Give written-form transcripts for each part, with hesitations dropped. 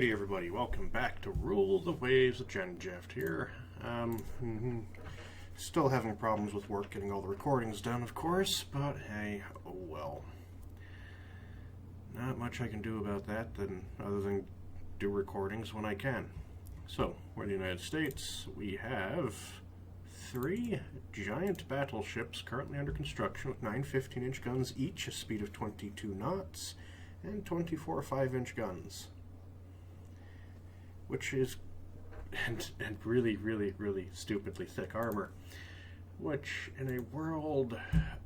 Alrighty, everybody, welcome back to Rule the Waves of GenJeft here. Still having problems with work getting all the recordings done, of course, but hey, oh well. Not much I can do about that other than do recordings when I can. So, we're in the United States. We have 3 giant battleships currently under construction with 9 15-inch guns each, a speed of 22 knots, and 24 5-inch guns. Which is, and really, really, really stupidly thick armor. Which, in a world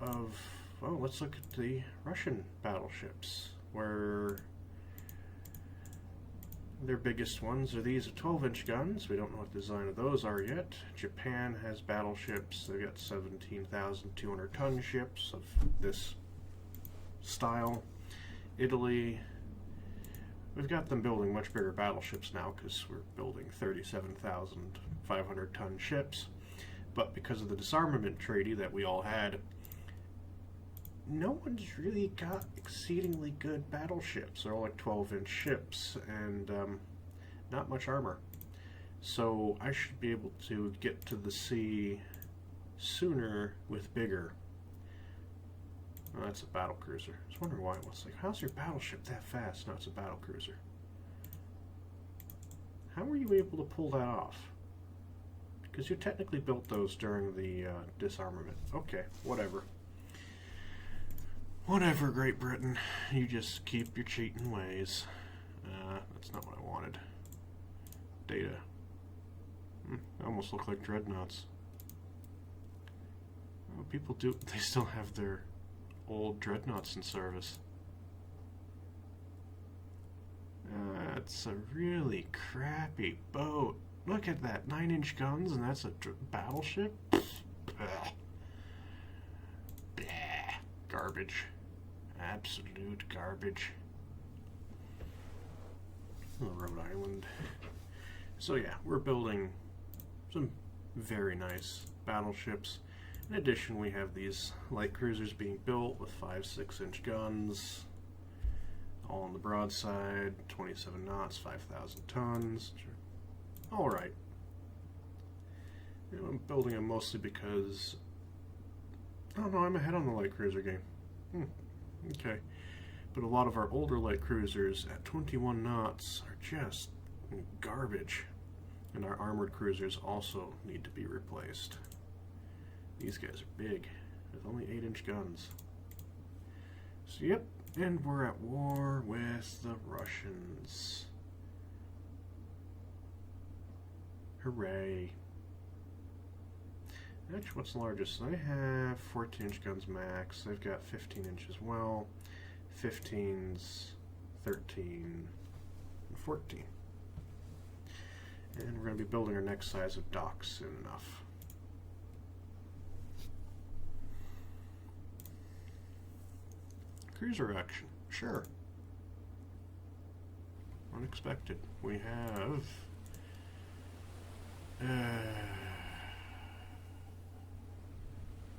of, well, let's look at the Russian battleships, where their biggest ones are these 12-inch guns. We don't know what the design of those are yet. Japan has battleships. They've got 17,200-ton ships of this style. Italy, we've got them building much bigger battleships now because we're building 37,500-ton ships. But because of the disarmament treaty that we all had, no one's really got exceedingly good battleships. They're all like 12-inch ships and not much armor. So I should be able to get to the sea sooner with bigger. Oh, that's a battle cruiser. I was wondering why it was like, how's your battleship that fast? No, it's a battle cruiser. How were you able to pull that off? Because you technically built those during the disarmament. Okay, whatever. Whatever, Great Britain. You just keep your cheating ways. That's not what I wanted. Data. They almost look like dreadnoughts. Oh, people do. They still have their old dreadnoughts in service. That's a really crappy boat. Look at that, 9-inch guns, and that's a battleship? Bleh. Bleh. Garbage. Absolute garbage. Oh, Rhode Island. So yeah, we're building some very nice battleships. In addition, we have these light cruisers being built with 5-6-inch guns, all on the broadside, 27 knots, 5,000 tons. All right. I'm building them mostly because, I don't know, I'm ahead on the light cruiser game. Okay. But a lot of our older light cruisers at 21 knots are just garbage. And our armored cruisers also need to be replaced. These guys are big, with only 8-inch guns. So yep, and we're at war with the Russians. Hooray. Actually, what's the largest? They have 14-inch guns max. They've got 15-inch as well. 15s, 13, and 14. And we're going to be building our next size of docks soon enough. Cruiser action, sure. Unexpected. We have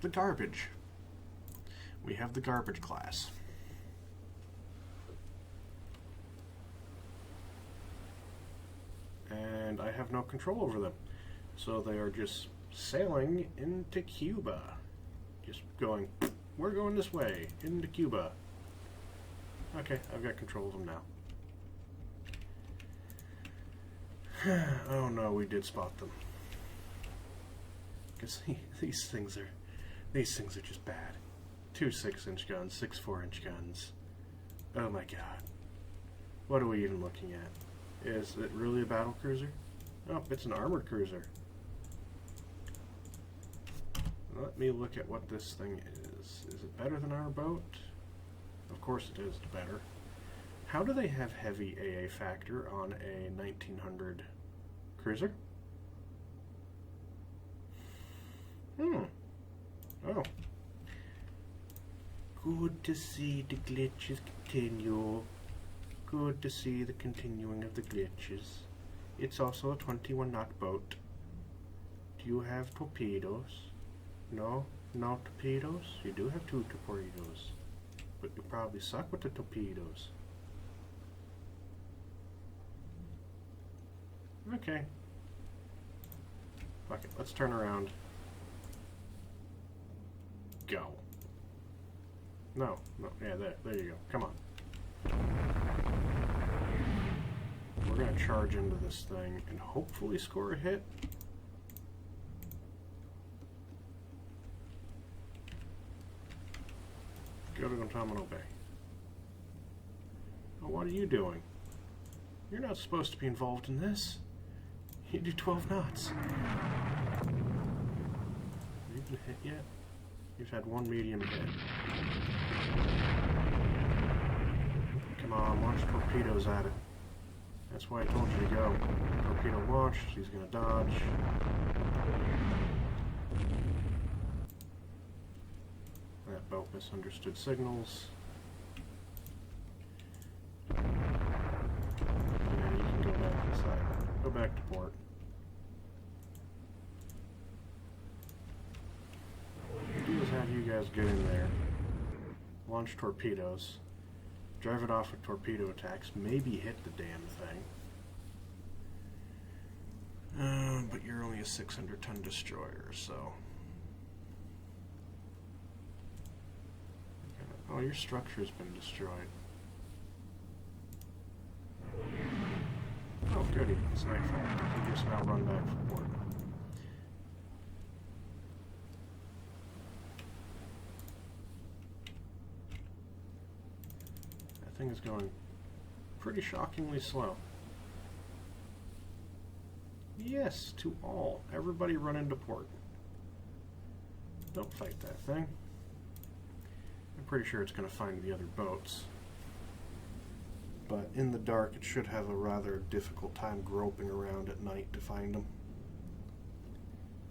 the garbage. We have the garbage class. And I have no control over them. So they are just sailing into Cuba. Just going, we're going this way, into Cuba. Okay, I've got control of them now. Oh no, we did spot them. Because these things are just bad. 2 6-inch guns, 6 4-inch guns. Oh my god. What are we even looking at? Is it really a battle cruiser? Oh, it's an armored cruiser. Let me look at what this thing is. Is it better than our boat? Of course it is better. How do they have heavy AA factor on a 1900 cruiser? Oh. Good to see the glitches continue. Good to see the continuing of the glitches. It's also a 21-knot boat. Do you have torpedoes? No? No torpedoes? You do have 2 torpedoes. But you probably suck with the torpedoes. Okay. Fuck it, let's turn around. Go. No, yeah, there you go. Come on. We're gonna charge into this thing and hopefully score a hit. Go to Guantanamo Bay. Oh, what are you doing? You're not supposed to be involved in this. You do 12 knots. Have you been hit yet? You've had one medium hit. Come on, launch torpedoes at it. That's why I told you to go. Torpedo launched, he's gonna dodge. That boat misunderstood signals. Yeah, you can go back inside. Go back to port. Do is have you guys get in there, launch torpedoes, drive it off with torpedo attacks, maybe hit the damn thing. But you're only a 600-ton destroyer, so... Oh, your structure's been destroyed. Oh, goody. It's nightfall. You can just now run back for port. That thing is going pretty shockingly slow. Yes, to all. Everybody run into port. Don't fight that thing. I'm pretty sure it's going to find the other boats. But in the dark, it should have a rather difficult time groping around at night to find them.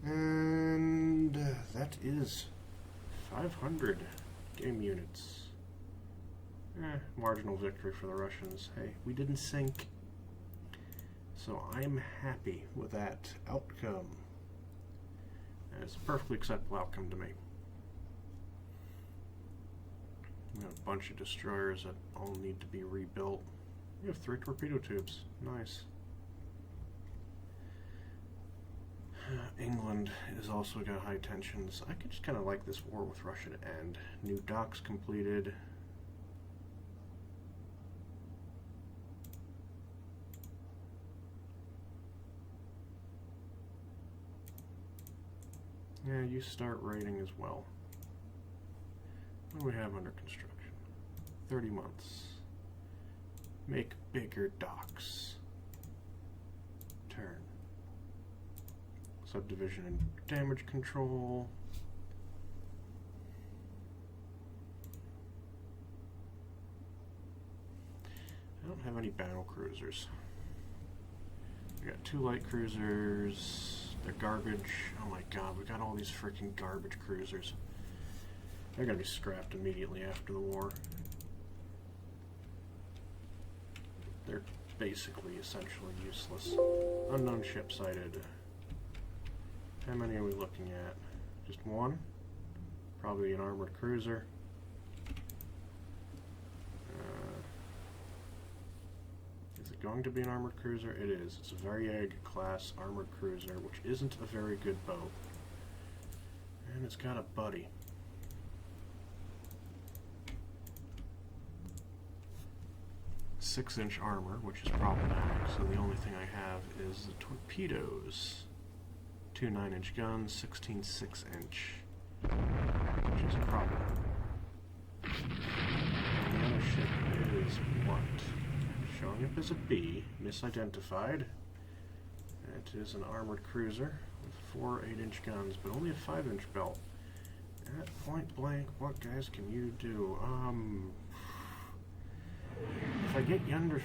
And that is 500 game units. Marginal victory for the Russians. Hey, we didn't sink. So I'm happy with that outcome. And it's a perfectly acceptable outcome to me. We got a bunch of destroyers that all need to be rebuilt. We have 3 torpedo tubes. Nice. England is also got high tensions. I could just kind of like this war with Russia to end. New docks completed. Yeah, you start raiding as well. What do we have under construction? 30 months. Make bigger docks. Turn. Subdivision and damage control. I don't have any battle cruisers. We got 2 light cruisers. They're garbage. Oh my god, we got all these freaking garbage cruisers. They're going to be scrapped immediately after the war. They're basically essentially useless. Unknown ship sighted. How many are we looking at? Just one? Probably an armored cruiser. Is it going to be an armored cruiser? It is. It's a Varyag class armored cruiser, which isn't a very good boat. And it's got a buddy. 6-inch armor, which is problematic, so the only thing I have is the torpedoes. 2 9-inch guns, 16 6-inch, which is a problem. And the other ship is what? Showing up as a B, misidentified. It is an armored cruiser with 4 8-inch guns, but only a 5-inch belt. At point blank, what guys can you do? If I get you under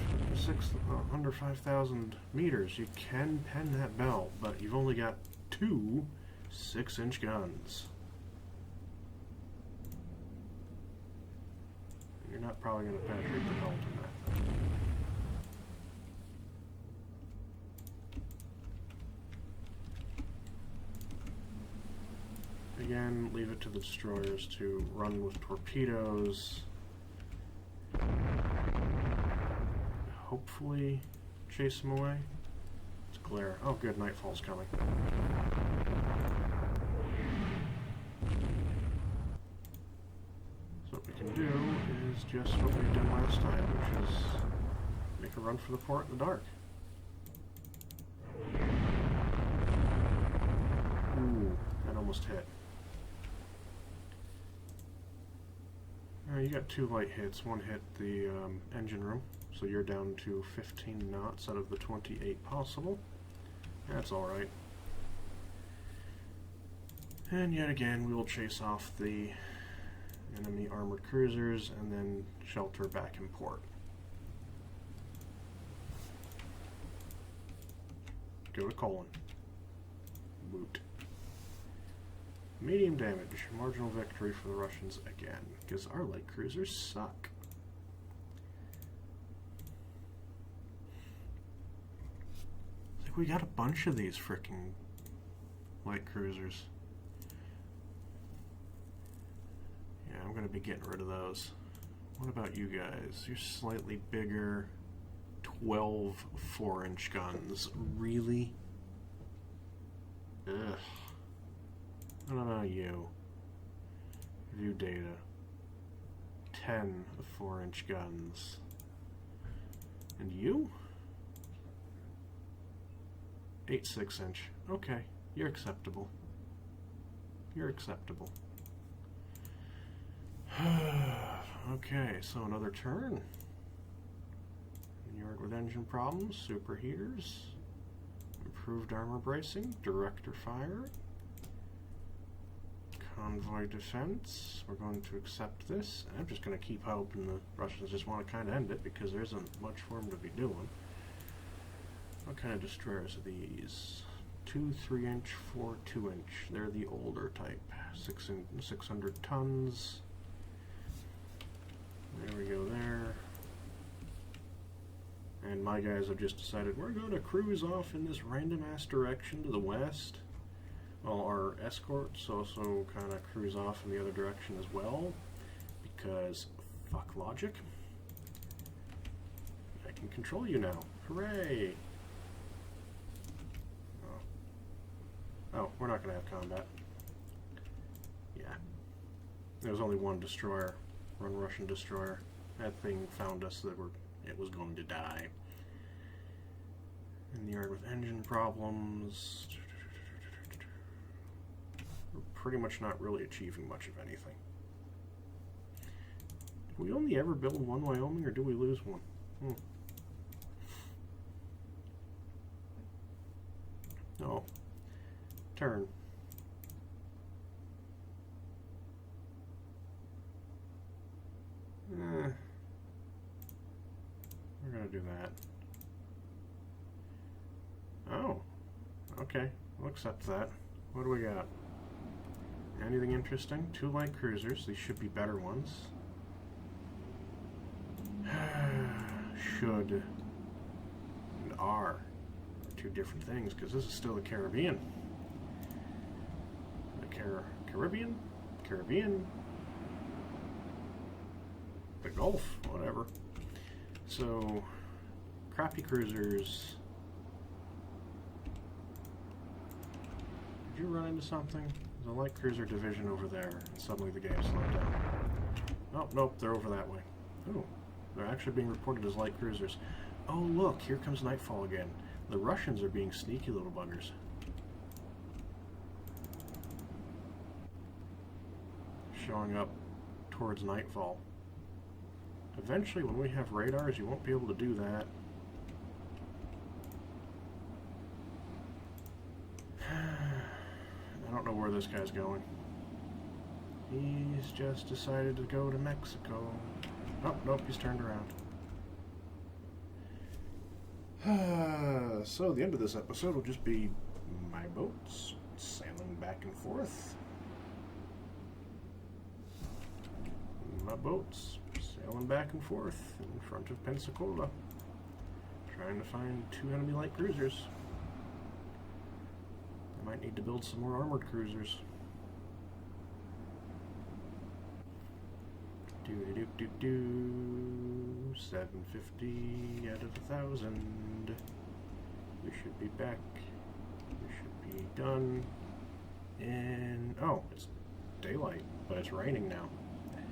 5,000 meters, you can pen that belt, but you've only got 2 6-inch guns. And you're not probably going to penetrate the belt in that. Again, leave it to the destroyers to run with torpedoes. Hopefully chase them away. It's glare. Oh good, nightfall's coming. So what we can do is just what we've done last time, which is make a run for the port in the dark. Ooh, that almost hit. You got 2 light hits. One hit the engine room, so you're down to 15 knots out of the 28 possible. That's alright. And yet again, we will chase off the enemy armored cruisers and then shelter back in port. Go to Colon. Woot. Medium damage. Marginal victory for the Russians again, because our light cruisers suck. It's like we got a bunch of these frickin' light cruisers. Yeah, I'm gonna be getting rid of those. What about you guys? You're slightly bigger. 12 4-inch guns. Really? Ugh. What about you? View data. 10 4-inch guns. And you? 8 6-inch. Okay, you're acceptable. You're acceptable. Okay, so another turn. Yard with engine problems, superheaters, improved armor bracing, director fire, convoy defense. We're going to accept this. I'm just going to keep hoping the Russians just want to kind of end it because there isn't much for them to be doing. What kind of destroyers are these? 2 3-inch, 4 2-inch. They're the older type. 600 tons. There we go there. And my guys have just decided we're going to cruise off in this random ass direction to the west. Well, our escorts also kind of cruise off in the other direction as well, because fuck logic. I can control you now. Hooray! Oh, we're not going to have combat. Yeah. There was only one destroyer, one Russian destroyer. That thing found us that it was going to die. In the yard with engine problems. We're pretty much not really achieving much of anything. Do we only ever build one Wyoming, or do we lose one? Oh. Turn. We're gonna do that. Oh. Okay. We'll accept that. What do we got? Anything interesting? 2 light cruisers. These should be better ones. Should and are 2 different things, because this is still the Caribbean. The Caribbean? The Gulf, whatever. So, crappy cruisers. Did you run into something? There's a light cruiser division over there, and suddenly the game slowed down. Oh, nope, they're over that way. Oh, they're actually being reported as light cruisers. Oh, look, here comes nightfall again. The Russians are being sneaky little buggers. Showing up towards nightfall. Eventually, when we have radars, you won't be able to do that. I don't know where this guy's going. He's just decided to go to Mexico. Oh, nope, he's turned around. So the end of this episode will just be my boats sailing back and forth. My boats sailing back and forth in front of Pensacola, trying to find 2 enemy light cruisers. I might need to build some more armored cruisers. 750 out of 1,000. We should be back. We should be done. And oh, it's daylight, but it's raining now.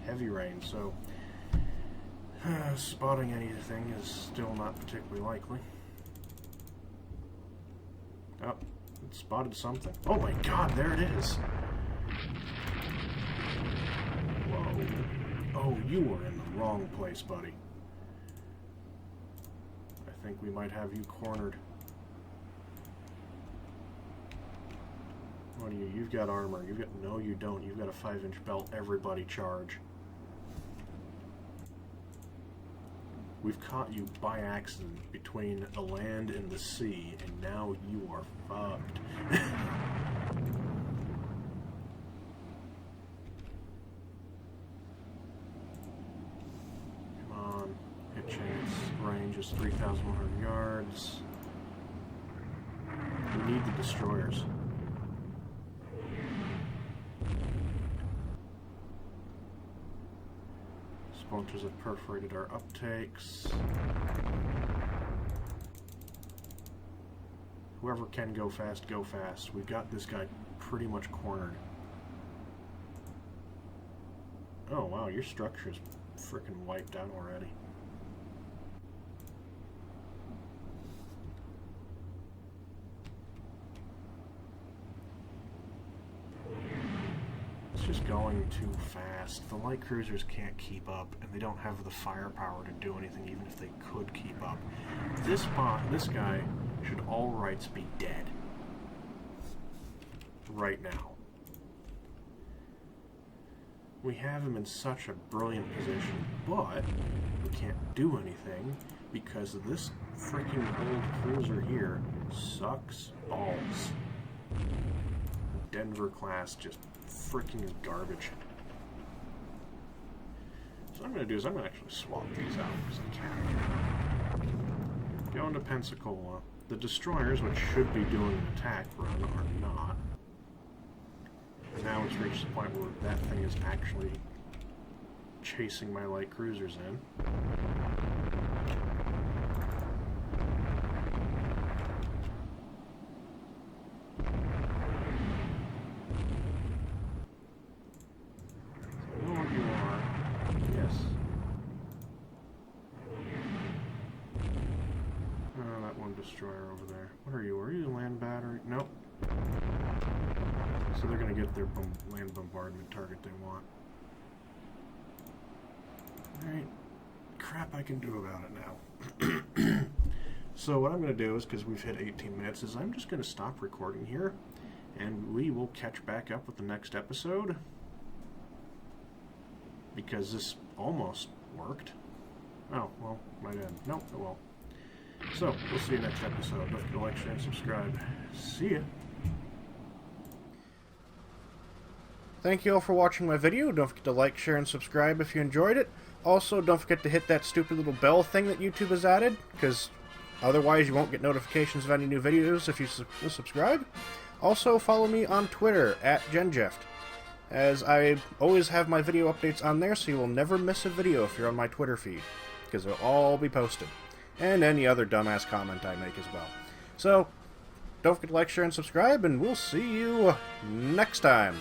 Heavy rain, so spotting anything is still not particularly likely. Oh, it spotted something. Oh my god, there it is! Whoa. Oh, you were in the wrong place, buddy. I think we might have you cornered. What do you? You've got armor. You've got... No, you don't. You've got a 5-inch belt. Everybody charge. We've caught you by accident between the land and the sea, and now you are fucked. Come on. Hit chance. Range is 3,100 yards. We need the destroyers. Splinters have perforated our uptakes. Whoever can go fast, go fast. We've got this guy pretty much cornered. Oh wow, your structure's frickin' wiped out already. Just going too fast. The light cruisers can't keep up, and they don't have the firepower to do anything, even if they could keep up. This guy should all rights be dead right now. We have him in such a brilliant position, but we can't do anything because this freaking old cruiser here sucks balls. Denver class just freaking garbage. So what I'm going to do is I'm going to actually swap these out because I can. Go into Pensacola. The destroyers, which should be doing an attack run, are not. And now it's reached the point where that thing is actually chasing my light cruisers in. Destroyer over there. What are you? Are you a land battery? Nope. So they're going to get their land bombardment target they want. Alright. Crap I can do about it now. So what I'm going to do is, because we've hit 18 minutes, is I'm just going to stop recording here, and we will catch back up with the next episode. Because this almost worked. Oh, well, might end. Nope, it won't. So, we'll see you next episode. Don't forget to like, share, and subscribe. See ya. Thank you all for watching my video. Don't forget to like, share, and subscribe if you enjoyed it. Also, don't forget to hit that stupid little bell thing that YouTube has added, because otherwise you won't get notifications of any new videos if you subscribe. Also, follow me on Twitter, @GenJeft, as I always have my video updates on there, so you will never miss a video if you're on my Twitter feed, because it'll all be posted. And any other dumbass comment I make as well. So, don't forget to like, share, and subscribe, and we'll see you next time.